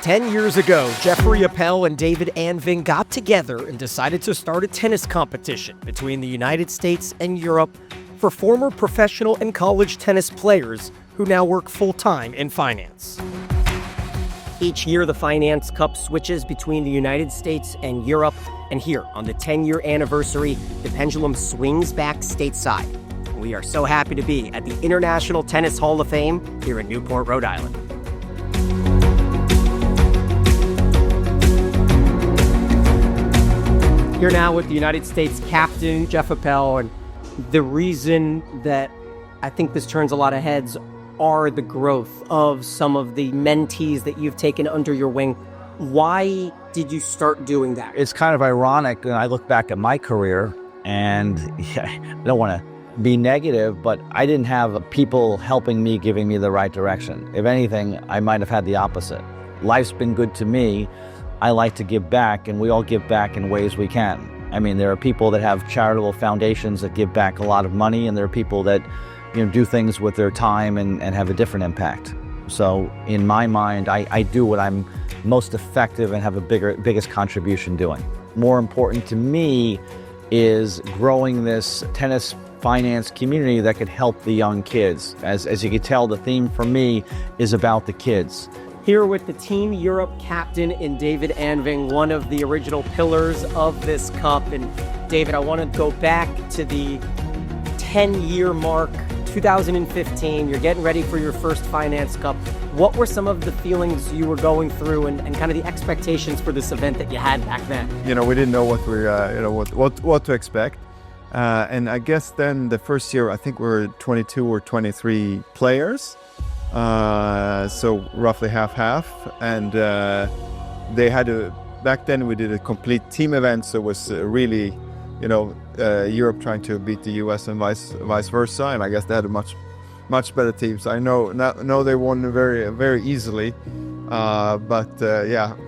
10 years ago, Jeffrey Appel and David Anving got together and decided to start a tennis competition between the United States and Europe for former professional and college tennis players who now work full-time in finance. Each year, the Finance Cup switches between the United States and Europe, and here, on the 10-year anniversary, the pendulum swings back stateside. We are so happy to be at the International Tennis Hall of Fame here in Newport, Rhode Island. You're now with the United States captain, Jeff Appel, and the reason that I think this turns a lot of heads are the growth of some of the mentees that you've taken under your wing. Why did you start doing that? It's kind of ironic, and I look back at my career, and I don't want to be negative, but I didn't have people helping me, giving me the right direction. If anything, I might have had the opposite. Life's been good to me. I like to give back, and we all give back in ways we can. I mean, there are people that have charitable foundations that give back a lot of money, and there are people that, do things with their time and have a different impact. So in my mind, I do what I'm most effective and have a biggest contribution doing. More important to me is growing this tennis finance community that could help the young kids. As you can tell, the theme for me is about the kids. Here with the Team Europe captain in David Anving, one of the original pillars of this cup. And David, I want to go back to the 10-year mark, 2015. You're getting ready for your first Finance Cup. What were some of the feelings you were going through and kind of the expectations for this event that you had back then? We didn't know what we what to expect. And I guess then the first year, I think we were 22 or 23 players. So roughly half. And they had back then we did a complete team event. So it was really, Europe trying to beat the US and vice versa. And I guess they had a much better team. So I know they won very, very easily. But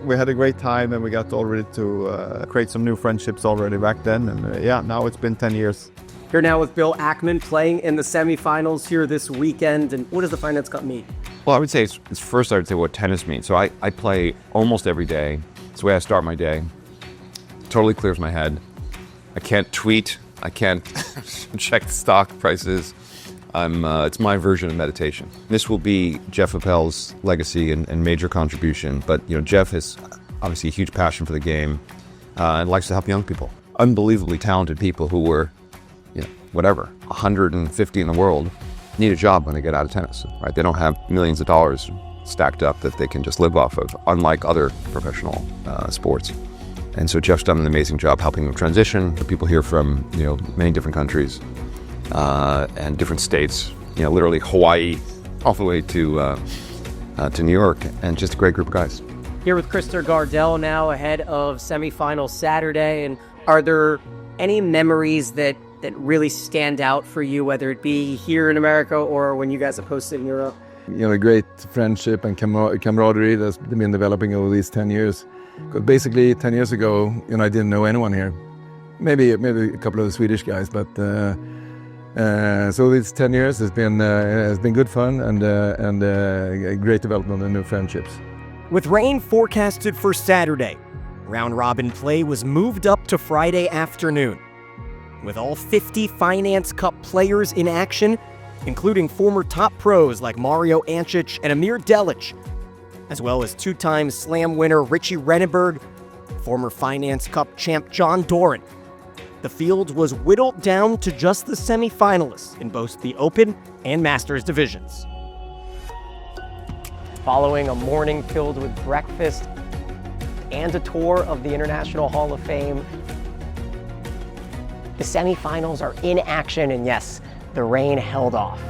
we had a great time, and we got already to create some new friendships already back then. And now it's been 10 years. You're now with Bill Ackman playing in the semifinals here this weekend. And what does the Finance Cup mean? Well, I would say it's first I would say what tennis means. So I play almost every day. It's the way I start my day. Totally clears my head. I can't tweet. I can't check stock prices. It's my version of meditation. This will be Jeff Appel's legacy and major contribution. But Jeff has obviously a huge passion for the game and likes to help young people. Unbelievably talented people who were 150 in the world need a job when they get out of tennis, right? They don't have millions of dollars stacked up that they can just live off of, unlike other professional sports. And so Jeff's done an amazing job helping them transition. The people here from many different countries and different states, literally Hawaii all the way to New York, and just a great group of guys. Here with Krister Gardell now ahead of semifinal Saturday. And are there any memories that really stand out for you, whether it be here in America or when you guys have hosted in Europe? A great friendship and camaraderie that's been developing over these 10 years. Because basically 10 years ago, I didn't know anyone here. Maybe a couple of the Swedish guys, but so these 10 years has been good fun and a great development and new friendships. With rain forecasted for Saturday, round-robin play was moved up to Friday afternoon. With all 50 Finance Cup players in action, including former top pros like Mario Ancic and Amir Delic, as well as two-time Slam winner Richie Renneberg, former Finance Cup champ John Doran. The field was whittled down to just the semifinalists in both the Open and Masters divisions. Following a morning filled with breakfast and a tour of the International Hall of Fame, the semifinals are in action, and yes, the rain held off.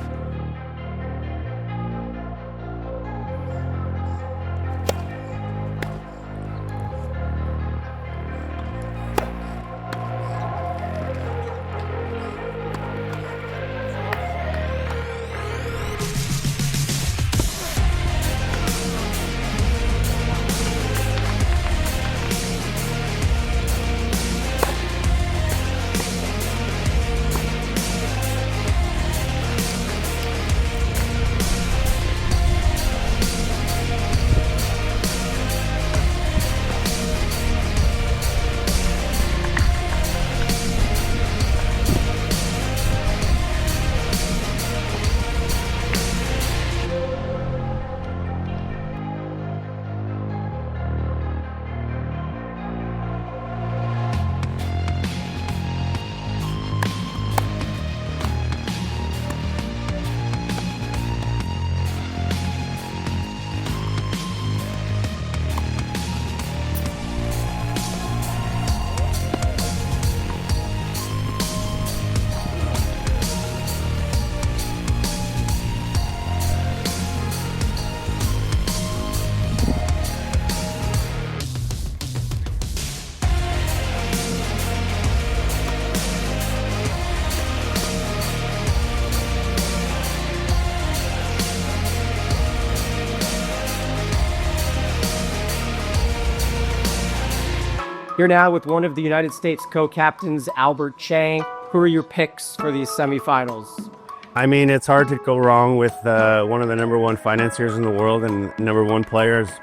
Here now with one of the United States co-captains, Albert Chang. Who are your picks for these semifinals? I mean, it's hard to go wrong with one of the number one financiers in the world and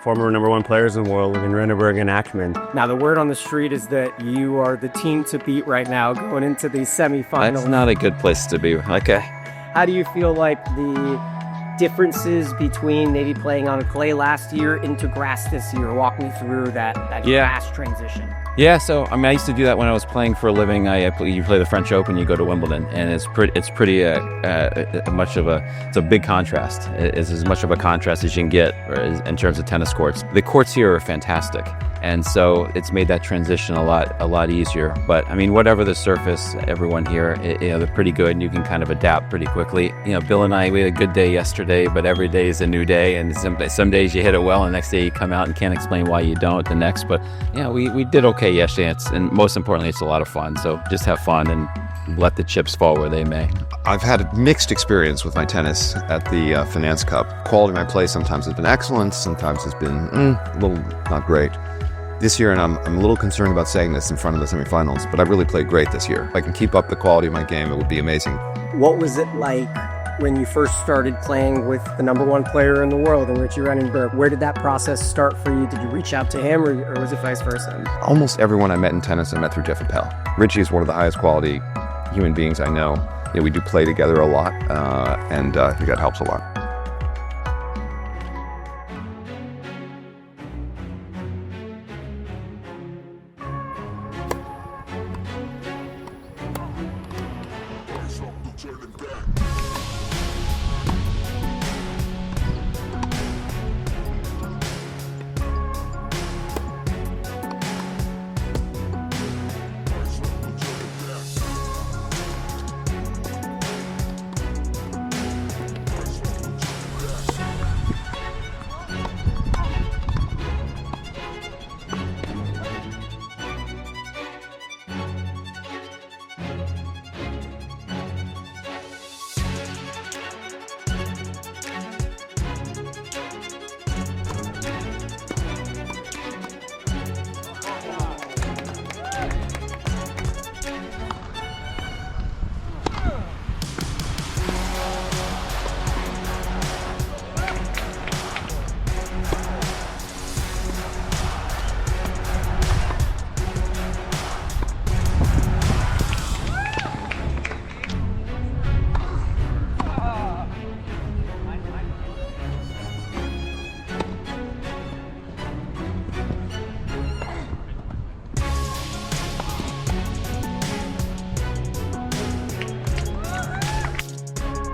former number one players in the world in Renneberg and Ackman. Now, the word on the street is that you are the team to beat right now going into these semifinals. That's not a good place to be. Okay. How do you feel like the differences between maybe playing on clay last year into grass this year? Walk me through that grass transition. Yeah, so I mean, I used to do that when I was playing for a living. You play the French Open, you go to Wimbledon, and it's pretty much of it's a big contrast. It's as much of a contrast as you can get in terms of tennis courts. The courts here are fantastic, and so it's made that transition a lot easier. But I mean, whatever the surface, everyone here, they're pretty good, and you can kind of adapt pretty quickly. Bill and I, we had a good day yesterday, but every day is a new day, and some days you hit it well, and the next day you come out and can't explain why you don't the next. But we did okay yesterday, and most importantly, it's a lot of fun. So just have fun and let the chips fall where they may. I've had a mixed experience with my tennis at the Finance Cup. Quality of my play sometimes has been excellent, sometimes has been a little not great. This year, and I'm a little concerned about saying this in front of the semifinals, but I've really played great this year. If I can keep up the quality of my game, it would be amazing. What was it like when you first started playing with the number one player in the world, in Richie Renneberg? Where did that process start for you? Did you reach out to him, or was it vice versa? Almost everyone I met in tennis, I met through Jeff Appel. Richie is one of the highest quality human beings I know. We do play together a lot, and I think that helps a lot.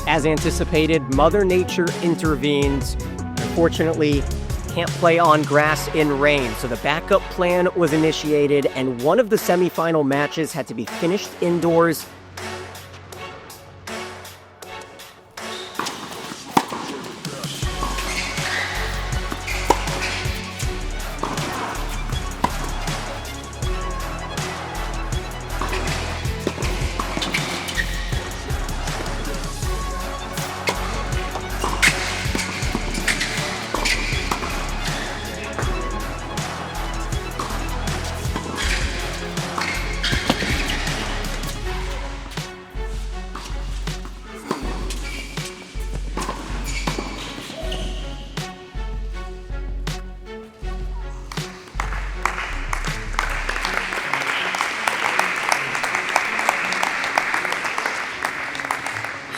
As anticipated, Mother Nature intervened. Unfortunately, can't play on grass in rain, so the backup plan was initiated, and one of the semifinal matches had to be finished indoors.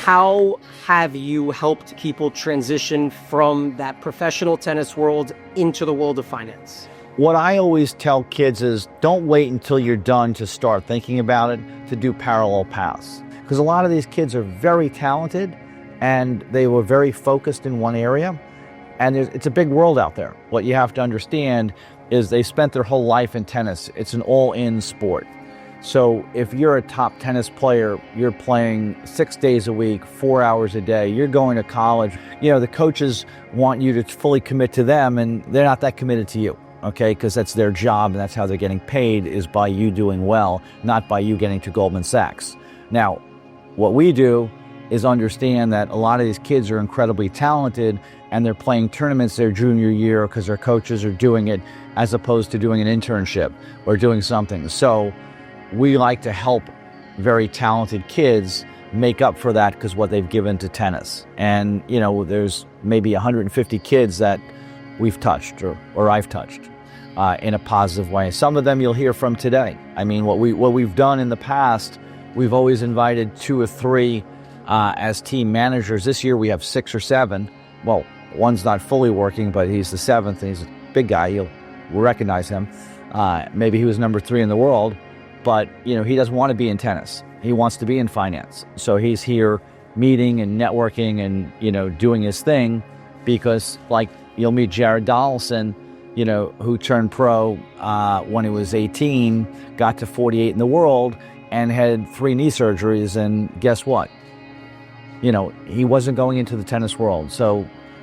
How have you helped people transition from that professional tennis world into the world of finance? What I always tell kids is don't wait until you're done to start thinking about it, to do parallel paths. Because a lot of these kids are very talented and they were very focused in one area. And it's a big world out there. What you have to understand is they spent their whole life in tennis. It's an all-in sport. So if you're a top tennis player, you're playing 6 days a week, 4 hours a day, you're going to college. The coaches want you to fully commit to them, and they're not that committed to you, okay? Because that's their job, and that's how they're getting paid, is by you doing well, not by you getting to Goldman Sachs. Now, what we do is understand that a lot of these kids are incredibly talented and they're playing tournaments their junior year because their coaches are doing it as opposed to doing an internship or doing something. So we like to help very talented kids make up for that because what they've given to tennis. And, you know, there's maybe 150 kids that we've touched or I've touched in a positive way. Some of them you'll hear from today. I mean, what we've done in the past, we've always invited 2 or 3 as team managers. This year we have 6 or 7. Well, one's not fully working, but he's the 7th, and he's a big guy. We'll recognize him. Maybe he was number 3 in the world, but you know, he doesn't want to be in tennis. He wants to be in finance. So he's here meeting and networking and, you know, doing his thing, because like you'll meet Jared Donaldson, you know, who turned pro when he was 18, got to 48 in the world, and had 3 knee surgeries, and guess what? You know, he wasn't going into the tennis world. So,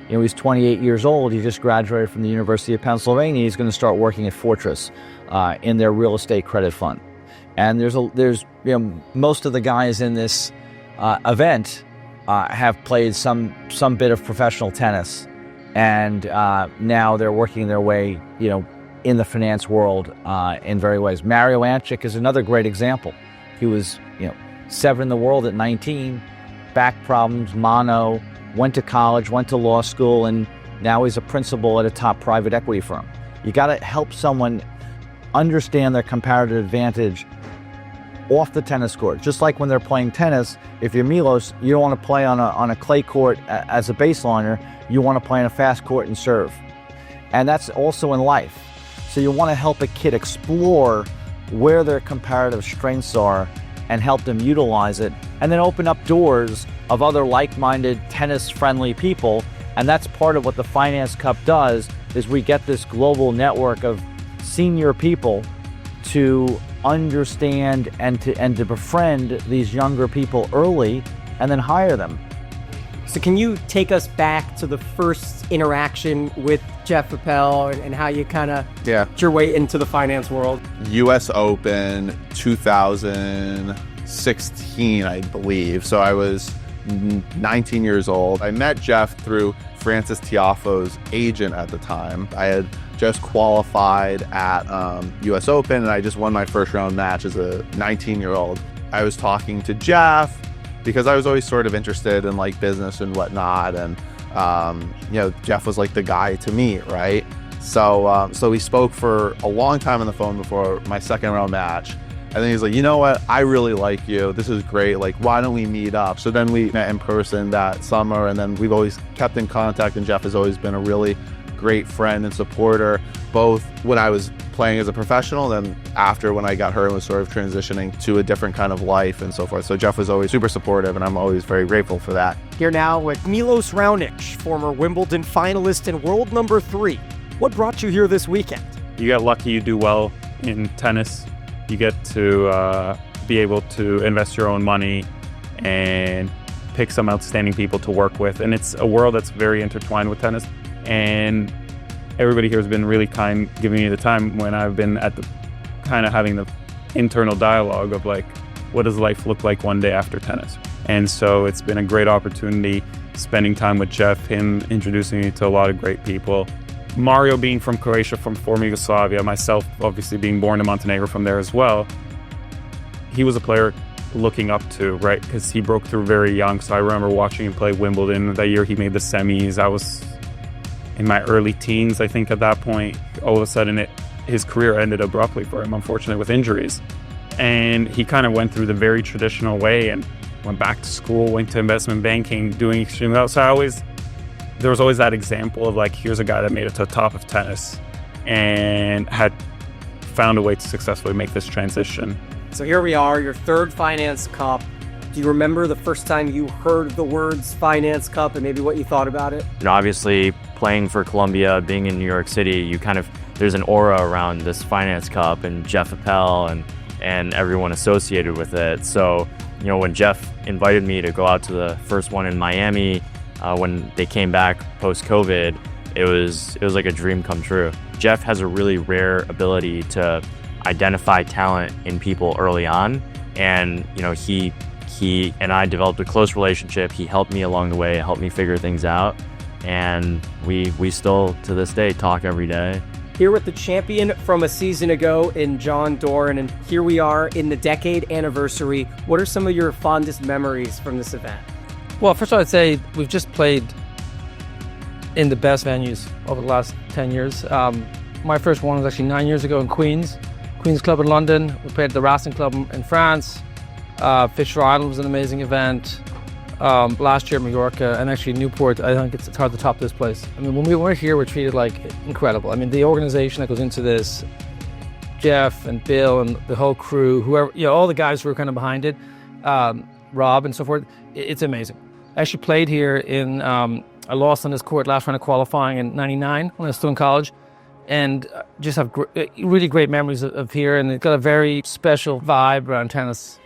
you know, he's 28 years old. He just graduated from the University of Pennsylvania. He's going to start working at Fortress in their real estate credit fund. And there's you know, most of the guys in this event have played some bit of professional tennis, and now they're working their way, you know, in the finance world in various ways. Mario Anchik is another great example. He was, you know, 7 in the world at 19, back problems, mono, went to college, went to law school, and now he's a principal at a top private equity firm. You got to help someone understand their comparative advantage off the tennis court. Just like when they're playing tennis, if you're Milos, you don't want to play on a clay court as a baseliner. You want to play on a fast court and serve. And that's also in life. So you want to help a kid explore where their comparative strengths are and help them utilize it, and then open up doors of other like-minded tennis-friendly people. And that's part of what the Finance Cup does, is we get this global network of senior people to understand and to befriend these younger people early and then hire them. So can you take us back to the first interaction with Jeff Appel and how you kind of worked your way into the finance world? US Open 2016, I believe. So I was 19 years old. I met Jeff through Francis Tiafoe's agent at the time. I had just qualified at US Open, and I just won my first round match as a 19-year-old. I was talking to Jeff because I was always sort of interested in like business and whatnot, and you know, Jeff was like the guy to meet, right? So we spoke for a long time on the phone before my second round match. And then he's like, you know what? I really like you. This is great. Like, why don't we meet up? So then we met in person that summer, and then we've always kept in contact. And Jeff has always been a really great friend and supporter, both when I was playing as a professional, then after when I got hurt and was sort of transitioning to a different kind of life and so forth. So Jeff was always super supportive, and I'm always very grateful for that. Here now with Milos Raonic, former Wimbledon finalist and world number 3. What brought you here this weekend? You get lucky, you do well in tennis. You get to be able to invest your own money and pick some outstanding people to work with. And it's a world that's very intertwined with tennis. And everybody here has been really kind, giving me the time when I've been at the kind of having the internal dialogue of like, what does life look like one day after tennis? And so it's been a great opportunity spending time with Jeff, him introducing me to a lot of great people. Mario being from Croatia, from former Yugoslavia, myself obviously being born in Montenegro from there as well. He was a player looking up to, right? Because he broke through very young. So I remember watching him play Wimbledon. That year he made the semis. I was in my early teens, I think, at that point. All of a sudden his career ended abruptly for him, unfortunately, with injuries. And he kind of went through the very traditional way and went back to school, went to investment banking, doing extremely well. So there was always that example of like, here's a guy that made it to the top of tennis and had found a way to successfully make this transition. So here we are, your 3rd Finance Cup. Do you remember the first time you heard the words Finance Cup and maybe what you thought about it? You know, obviously playing for Columbia, being in New York City, there's an aura around this Finance Cup and Jeff Appel and everyone associated with it. So, you know, when Jeff invited me to go out to the first one in Miami, when they came back post-COVID, it was like a dream come true. Jeff has a really rare ability to identify talent in people early on, and you know, he he and I developed a close relationship. He helped me along the way, helped me figure things out. And we still, to this day, talk every day. Here with the champion from a season ago in John Doran, and here we are in the decade anniversary. What are some of your fondest memories from this event? Well, first of all, I'd say we've just played in the best venues over the last 10 years. My first one was actually 9 years ago in Queen's Club in London. We played at the Racing Club in France. Fisher Island was an amazing event. Last year at Mallorca, and actually Newport. I think it's hard to top this place. I mean, when we're here, we're treated like incredible. I mean, the organization that goes into this, Jeff and Bill and the whole crew, whoever, all the guys who are kind of behind it, Rob and so forth, it's amazing. I actually played here I lost on this court last round of qualifying in '99 when I was still in college, and just have really great memories of here, and it's got a very special vibe around tennis.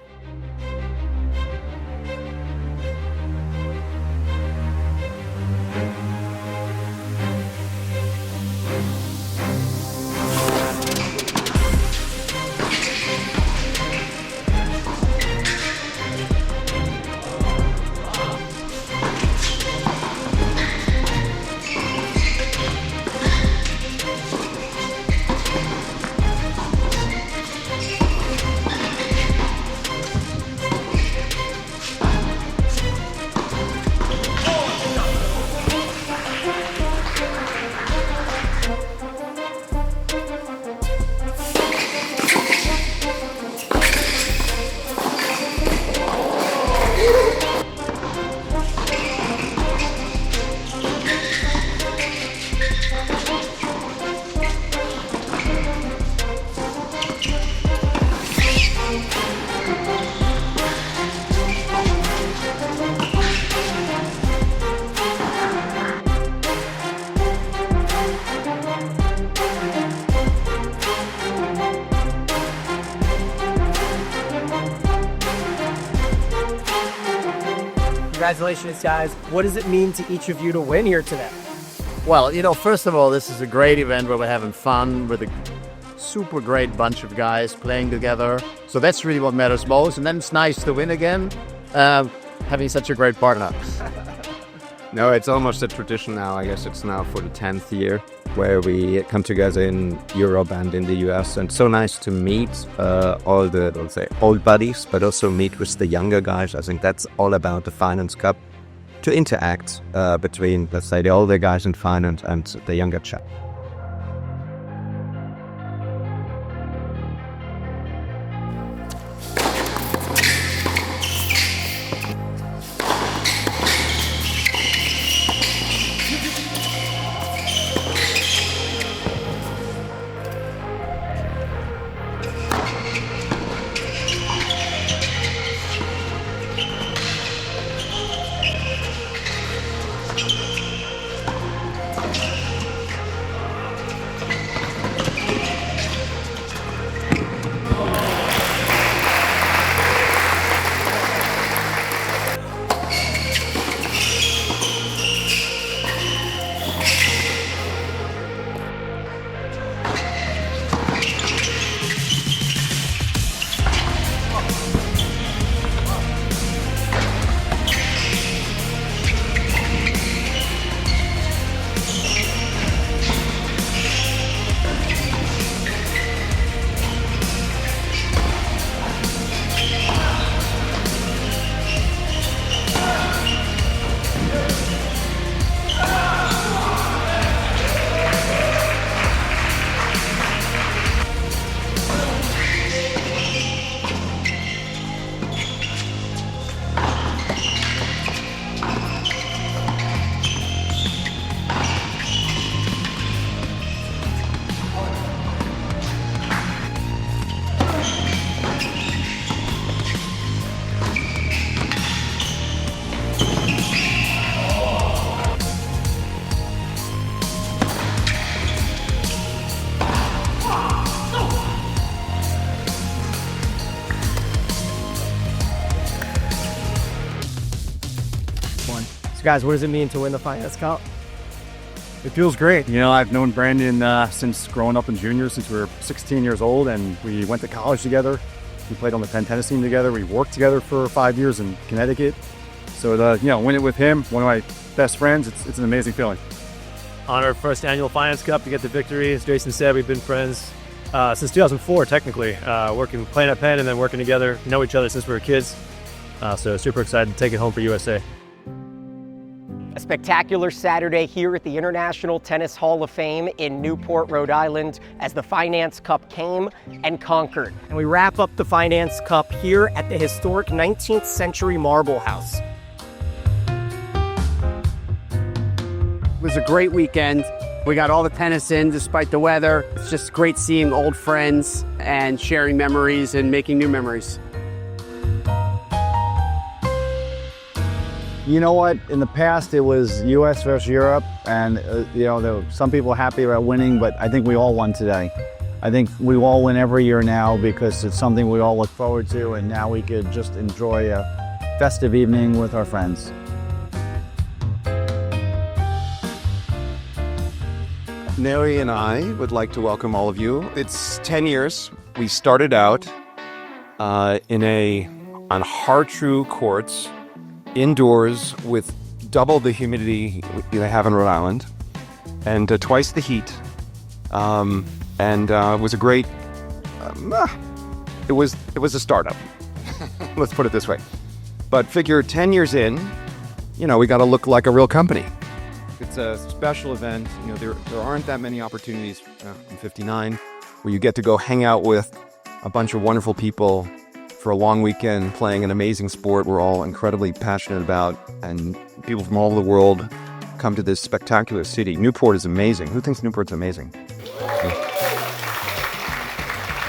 Congratulations, guys. What does it mean to each of you to win here today? Well, first of all, this is a great event where we're having fun with a super great bunch of guys playing together. So that's really what matters most. And then it's nice to win again, having such a great partner. No, it's almost a tradition now. I guess it's now for the 10th year where we come together in Europe and in the US. And it's so nice to meet all the, let's say, old buddies, but also meet with the younger guys. I think that's all about the Finance Cup, to interact between, let's say, the older guys in finance and the younger chap. So guys, what does it mean to win the Finance Cup? It feels great. I've known Brandon since growing up in juniors, since we were 16 years old, and we went to college together. We played on the Penn tennis team together. We worked together for 5 years in Connecticut. So, win it with him, one of my best friends, it's an amazing feeling. On our first annual Finance Cup to get the victory, as Jason said, we've been friends since 2004, technically, playing at Penn and then working together, know each other since we were kids. So super excited to take it home for USA. A spectacular Saturday here at the International Tennis Hall of Fame in Newport, Rhode Island, as the Finance Cup came and conquered. And we wrap up the Finance Cup here at the historic 19th century Marble House. It was a great weekend. We got all the tennis in despite the weather. It's just great seeing old friends and sharing memories and making new memories. You know what? In the past, it was U.S. versus Europe, and there were some people happy about winning, but I think we all won today. I think we all win every year now because it's something we all look forward to, and now we could just enjoy a festive evening with our friends. Neri and I would like to welcome all of you. It's 10 years. We started out on hard-true courts, indoors with double the humidity they have in Rhode Island, and twice the heat. It was a great. It was a startup. Let's put it this way. But figure 10 years in, we got to look like a real company. It's a special event. There aren't that many opportunities. I'm 59, where you get to go hang out with a bunch of wonderful people for a long weekend playing an amazing sport we're all incredibly passionate about, and people from all over the world come to this spectacular city. Newport is amazing. Who thinks Newport's amazing?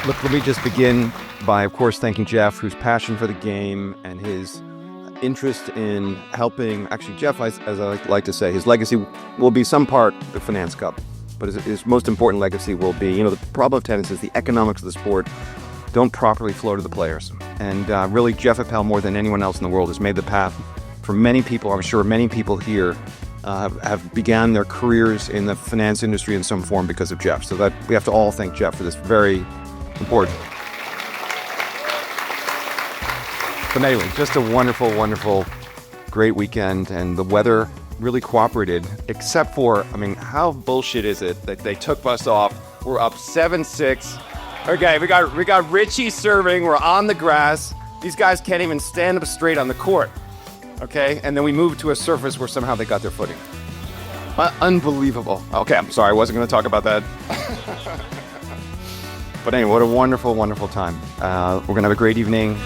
Look, let me just begin by, of course, thanking Jeff, whose passion for the game and his interest in helping. Actually, Jeff, as I like to say, his legacy will be some part the Finance Cup, but his most important legacy will be, the problem of tennis is the economics of the sport don't properly flow to the players. And really, Jeff Appel, more than anyone else in the world, has made the path for many people. I'm sure many people here have began their careers in the finance industry in some form because of Jeff. So that we have to all thank Jeff for this very important. But anyway, just a wonderful, wonderful, great weekend, and the weather really cooperated, except for, how bullshit is it that they took us off? We're up 7-6. Okay, we got Richie serving. We're on the grass. These guys can't even stand up straight on the court. Okay, and then we moved to a surface where somehow they got their footing. Unbelievable. Okay, I'm sorry, I wasn't going to talk about that. But anyway, what a wonderful, wonderful time. We're going to have a great evening.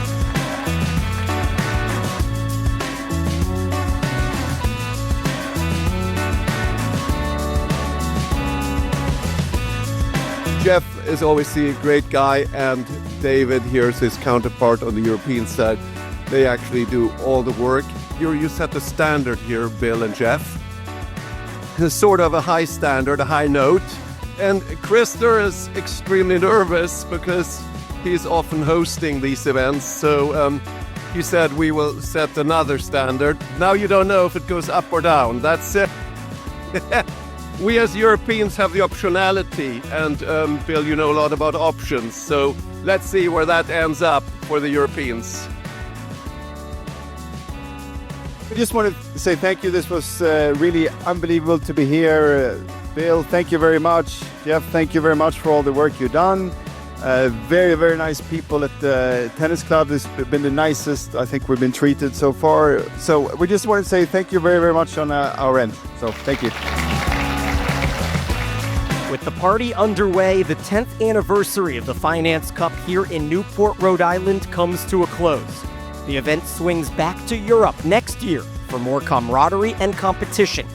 Jeff is obviously a great guy, and David here is his counterpart on the European side. They actually do all the work. You set the standard here, Bill and Jeff. It's sort of a high standard, a high note. And Christer is extremely nervous because he's often hosting these events. So he said we will set another standard. Now you don't know if it goes up or down. That's it. We as Europeans have the optionality, and Bill, you know a lot about options, so let's see where that ends up for the Europeans. I just want to say thank you. This was really unbelievable to be here. Bill, thank you very much. Jeff, thank you very much for all the work you've done. Very, very nice people at the tennis club. It's been the nicest I think we've been treated so far. So we just want to say thank you very, very much on our end. So thank you. With the party underway, the 10th anniversary of the Finance Cup here in Newport, Rhode Island comes to a close. The event swings back to Europe next year for more camaraderie and competition.